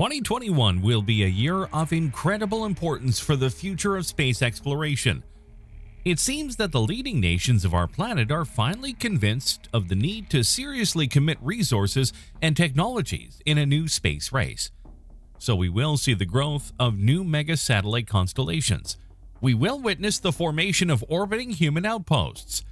2021 will be a year of incredible importance for the future of space exploration. It seems that the leading nations of our planet are finally convinced of the need to seriously commit resources and technologies in a new space race. So we will see the growth of new mega satellite constellations. We will witness the formation of orbiting human outposts.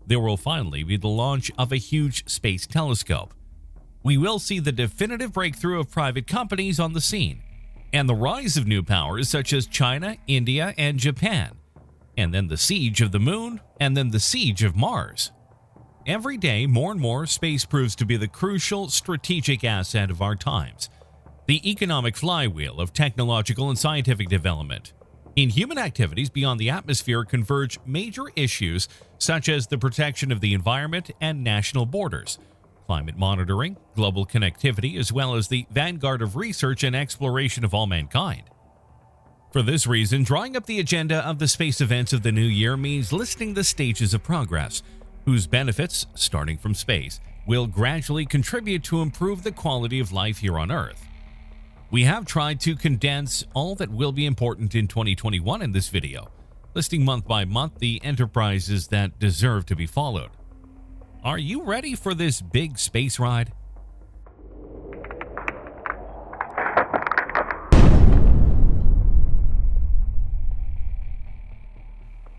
There will finally be the launch of a huge space telescope. We will see the definitive breakthrough of private companies on the scene, and the rise of new powers such as China, India, and Japan, and then the siege of the moon, and then the siege of Mars. Every day, more and more, space proves to be the crucial strategic asset of our times, the economic flywheel of technological and scientific development. In human activities beyond the atmosphere converge major issues such as the protection of the environment and national borders, climate monitoring, global connectivity, as well as the vanguard of research and exploration of all mankind. For this reason, drawing up the agenda of the space events of the new year means listing the stages of progress, whose benefits, starting from space, will gradually contribute to improve the quality of life here on Earth. We have tried to condense all that will be important in 2021 in this video, listing month by month the enterprises that deserve to be followed. Are you ready for this big space ride?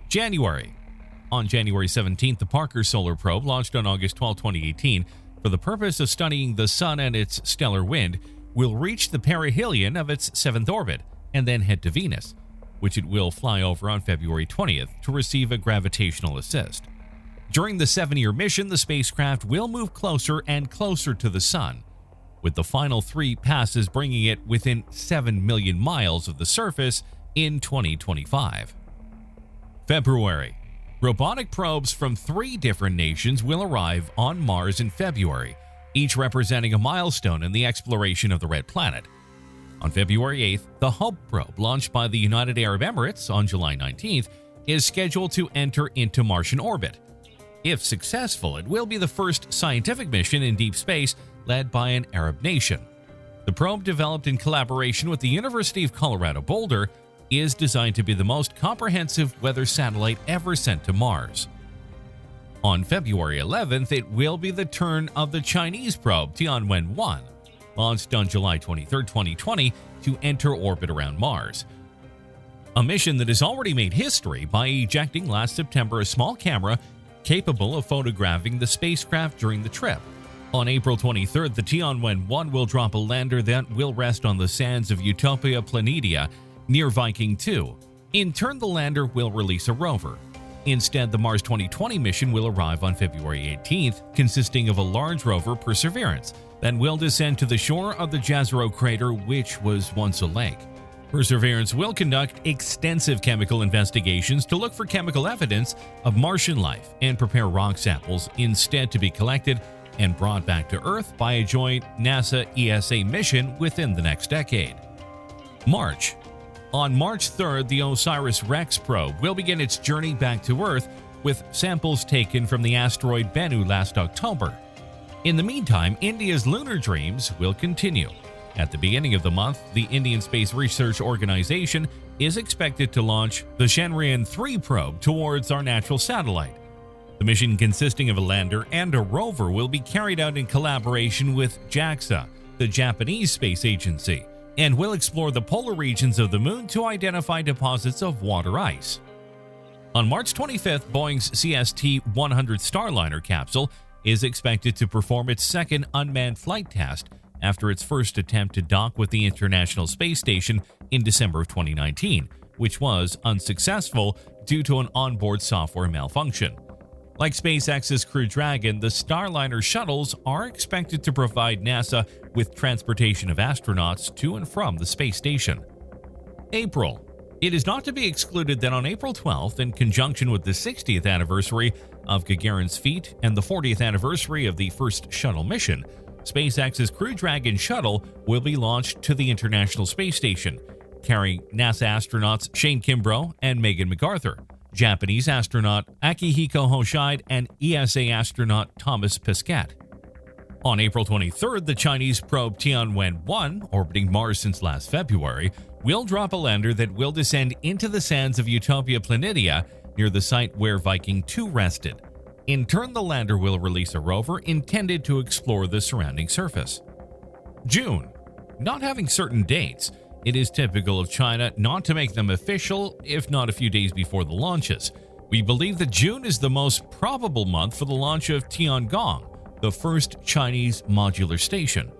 January. On January 17th, the Parker Solar Probe launched on August 12, 2018, for the purpose of studying the Sun and its stellar wind, will reach the perihelion of its 7th orbit and then head to Venus, which it will fly over on February 20th to receive a gravitational assist. During the 7-year mission, the spacecraft will move closer and closer to the Sun, with the final 3 passes bringing it within 7 million miles of the surface in 2025. February. Robotic probes from 3 different nations will arrive on Mars in February, each representing a milestone in the exploration of the Red Planet. On February 8th, the Hope probe, launched by the United Arab Emirates on July 19th, is scheduled to enter into Martian orbit. If successful, it will be the first scientific mission in deep space led by an Arab nation. The probe, developed in collaboration with the University of Colorado Boulder, is designed to be the most comprehensive weather satellite ever sent to Mars. On February 11th, it will be the turn of the Chinese probe Tianwen-1, launched on July 23, 2020, to enter orbit around Mars. A mission that has already made history by ejecting last September a small camera capable of photographing the spacecraft during the trip. On April 23rd, the Tianwen-1 will drop a lander that will rest on the sands of Utopia Planitia near Viking 2. In turn, the lander will release a rover. Instead, the Mars 2020 mission will arrive on February 18th, consisting of a large rover, Perseverance, that will descend to the shore of the Jezero crater, which was once a lake. Perseverance will conduct extensive chemical investigations to look for chemical evidence of Martian life and prepare rock samples instead to be collected and brought back to Earth by a joint NASA-ESA mission within the next decade. March. On March 3rd, the OSIRIS-REx probe will begin its journey back to Earth with samples taken from the asteroid Bennu last October. In the meantime, India's lunar dreams will continue. At the beginning of the month, the Indian Space Research Organization is expected to launch the Chandrayaan-3 probe towards our natural satellite. The mission, consisting of a lander and a rover, will be carried out in collaboration with JAXA, the Japanese space agency, and will explore the polar regions of the moon to identify deposits of water ice. On March 25th, Boeing's CST-100 Starliner capsule is expected to perform its second unmanned flight test after its first attempt to dock with the International Space Station in December of 2019, which was unsuccessful due to an onboard software malfunction. Like SpaceX's Crew Dragon, the Starliner shuttles are expected to provide NASA with transportation of astronauts to and from the space station. April. It is not to be excluded that on April 12th, in conjunction with the 60th anniversary of Gagarin's feat and the 40th anniversary of the first shuttle mission, SpaceX's Crew Dragon shuttle will be launched to the International Space Station, carrying NASA astronauts Shane Kimbrough and Megan McArthur, Japanese astronaut Akihiko Hoshide, and ESA astronaut Thomas Pesquet. On April 23rd, the Chinese probe Tianwen-1, orbiting Mars since last February, will drop a lander that will descend into the sands of Utopia Planitia near the site where Viking 2 rested. In turn, the lander will release a rover intended to explore the surrounding surface. June. Not having certain dates, it is typical of China not to make them official, if not a few days before the launches. We believe that June is the most probable month for the launch of Tiangong, the first Chinese modular station.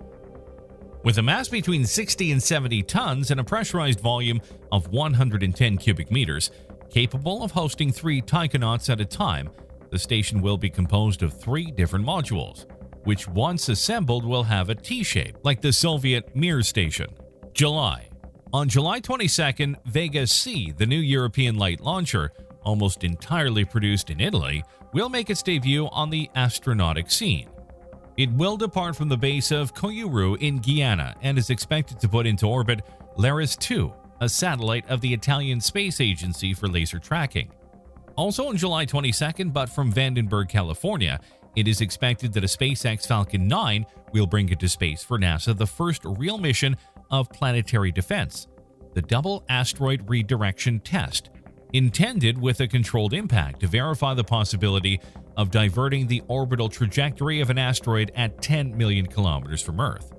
With a mass between 60 and 70 tons and a pressurized volume of 110 cubic meters, capable of hosting 3 taikonauts at a time, the station will be composed of 3 different modules, which once assembled will have a T-shape, like the Soviet Mir station. July. On July 22nd, Vega C, the new European light launcher, almost entirely produced in Italy, will make its debut on the astronautic scene. It will depart from the base of Kourou in Guyana and is expected to put into orbit Laris 2, a satellite of the Italian Space Agency for laser tracking. Also on July 22nd, but from Vandenberg, California, it is expected that a SpaceX Falcon 9 will bring into space for NASA the first real mission of planetary defense, the Double Asteroid Redirection Test, intended with a controlled impact to verify the possibility of diverting the orbital trajectory of an asteroid at 10 million kilometers from Earth.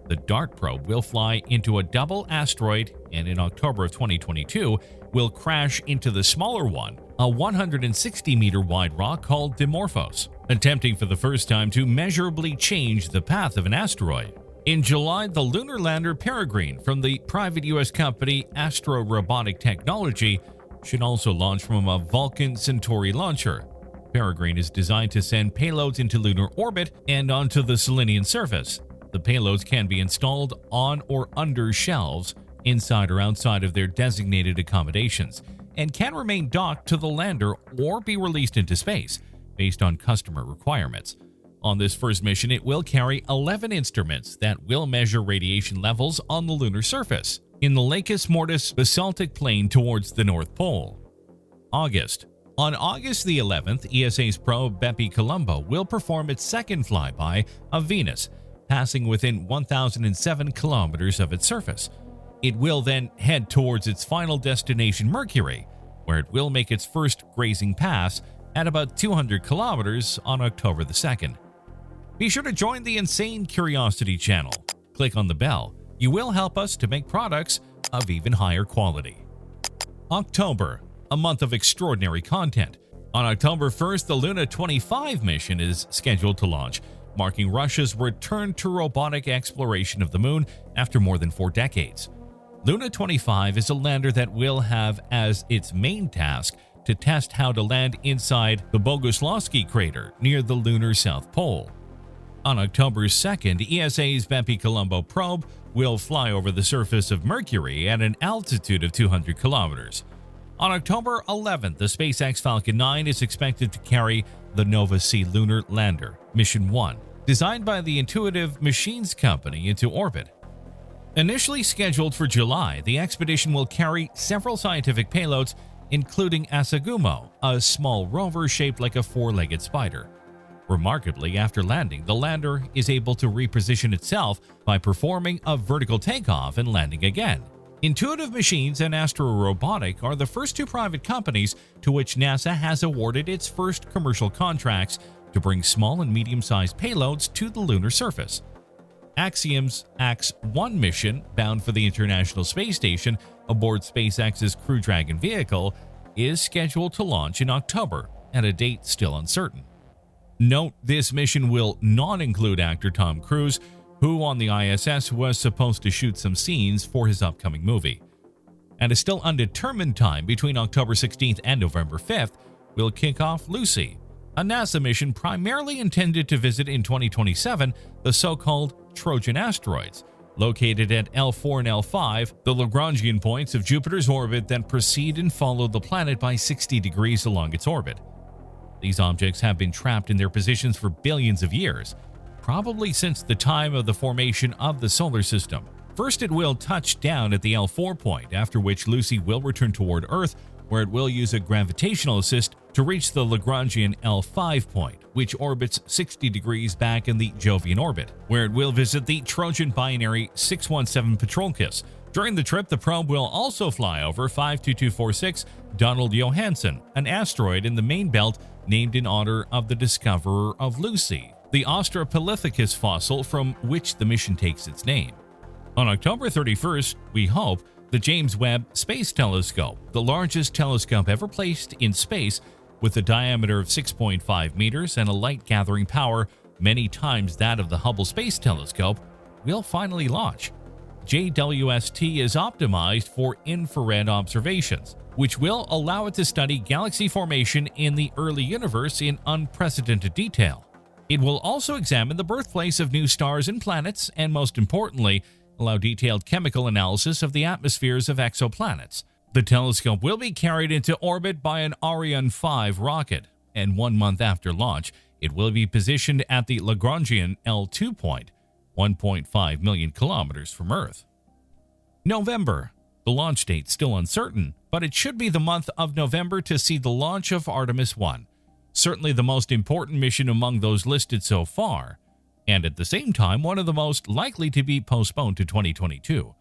The DART probe will fly into a double asteroid and in October of 2022 will crash into the smaller one, a 160-meter wide rock called Dimorphos, attempting for the first time to measurably change the path of an asteroid. In July, the lunar lander Peregrine from the private U.S. company Astro Robotic Technology should also launch from a Vulcan Centauri launcher. Peregrine is designed to send payloads into lunar orbit and onto the Selenian surface. The payloads can be installed on or under shelves, inside or outside of their designated accommodations, and can remain docked to the lander or be released into space, based on customer requirements. On this first mission, it will carry 11 instruments that will measure radiation levels on the lunar surface, in the Lacus Mortis basaltic plain towards the North Pole. August. On August the 11th, ESA's probe BepiColombo will perform its second flyby of Venus, passing within 1,007 kilometers of its surface. It will then head towards its final destination, Mercury, where it will make its first grazing pass at about 200 kilometers on October the 2nd. Be sure to join the Insane Curiosity channel. Click on the bell. You will help us to make products of even higher quality. October, a month of extraordinary content. On October 1st, the Luna 25 mission is scheduled to launch, marking Russia's return to robotic exploration of the moon after more than 4 decades. Luna 25 is a lander that will have as its main task to test how to land inside the Boguslavsky crater near the lunar South Pole. On October 2nd, ESA's BepiColombo probe will fly over the surface of Mercury at an altitude of 200 kilometers. On October 11th, the SpaceX Falcon 9 is expected to carry the Nova C lunar lander, Mission 1, designed by the Intuitive Machines company, into orbit. Initially scheduled for July, the expedition will carry several scientific payloads, including Asagumo, a small rover shaped like a 4-legged spider. Remarkably, after landing, the lander is able to reposition itself by performing a vertical takeoff and landing again. Intuitive Machines and Astro Robotic are the first 2 private companies to which NASA has awarded its first commercial contracts to bring small and medium-sized payloads to the lunar surface. Axiom's AX-1 mission, bound for the International Space Station aboard SpaceX's Crew Dragon vehicle, is scheduled to launch in October at a date still uncertain. Note, this mission will not include actor Tom Cruise, who on the ISS was supposed to shoot some scenes for his upcoming movie. At a still undetermined time between October 16th and November 5th, will kick off Lucy, a NASA mission primarily intended to visit in 2027 the so-called Trojan asteroids, located at L4 and L5, the Lagrangian points of Jupiter's orbit that precede and follow the planet by 60 degrees along its orbit. These objects have been trapped in their positions for billions of years, probably since the time of the formation of the solar system. First, it will touch down at the L4 point, after which Lucy will return toward Earth, where it will use a gravitational assist to reach the Lagrangian L5 point, which orbits 60 degrees back in the Jovian orbit, where it will visit the Trojan binary 617 Patroclus. During the trip, the probe will also fly over 52246 Donald Johanson, an asteroid in the main belt named in honor of the discoverer of Lucy, the Australopithecus fossil from which the mission takes its name. On October 31st, we hope, the James Webb Space Telescope, the largest telescope ever placed in space, with a diameter of 6.5 meters and a light-gathering power many times that of the Hubble Space Telescope, will finally launch. JWST is optimized for infrared observations, which will allow it to study galaxy formation in the early universe in unprecedented detail. It will also examine the birthplace of new stars and planets, and most importantly, allow detailed chemical analysis of the atmospheres of exoplanets. The telescope will be carried into orbit by an Ariane 5 rocket, and 1 month after launch, it will be positioned at the Lagrangian L2 point, 1.5 million kilometers from Earth. November. The launch date still uncertain, but it should be the month of November to see the launch of Artemis 1, certainly the most important mission among those listed so far, and at the same time one of the most likely to be postponed to 2022.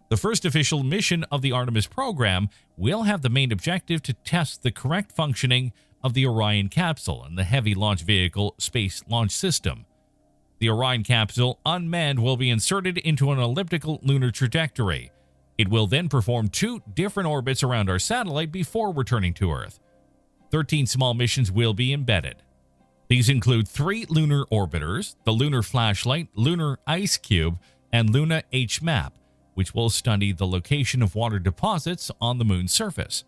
The first official mission of the Artemis program will have the main objective to test the correct functioning of the Orion capsule and the Heavy Launch Vehicle Space Launch System. The Orion capsule, unmanned, will be inserted into an elliptical lunar trajectory. It will then perform 2 different orbits around our satellite before returning to Earth. 13 small missions will be embedded. These include 3 lunar orbiters, the Lunar Flashlight, Lunar Ice Cube, and Luna H-MAP, which will study the location of water deposits on the Moon's surface.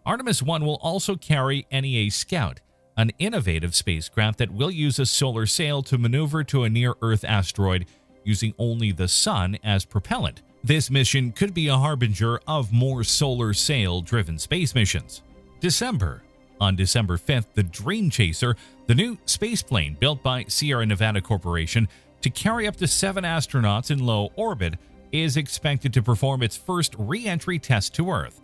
Artemis 1 will also carry NEA Scout, an innovative spacecraft that will use a solar sail to maneuver to a near-Earth asteroid using only the Sun as propellant. This mission could be a harbinger of more solar sail-driven space missions. December. On December 5th, the Dream Chaser, the new spaceplane built by Sierra Nevada Corporation to carry up to 7 astronauts in low orbit, is expected to perform its first re-entry test to Earth.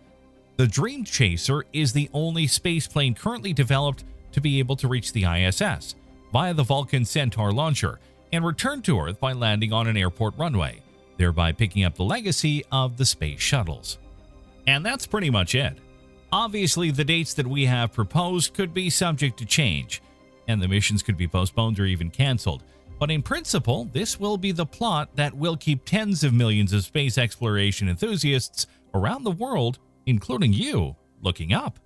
The Dream Chaser is the only spaceplane currently developed to be able to reach the ISS via the Vulcan Centaur launcher and return to Earth by landing on an airport runway, thereby picking up the legacy of the space shuttles. And that's pretty much it. Obviously, the dates that we have proposed could be subject to change, and the missions could be postponed or even canceled. But in principle, this will be the plot that will keep tens of millions of space exploration enthusiasts around the world, including you, looking up.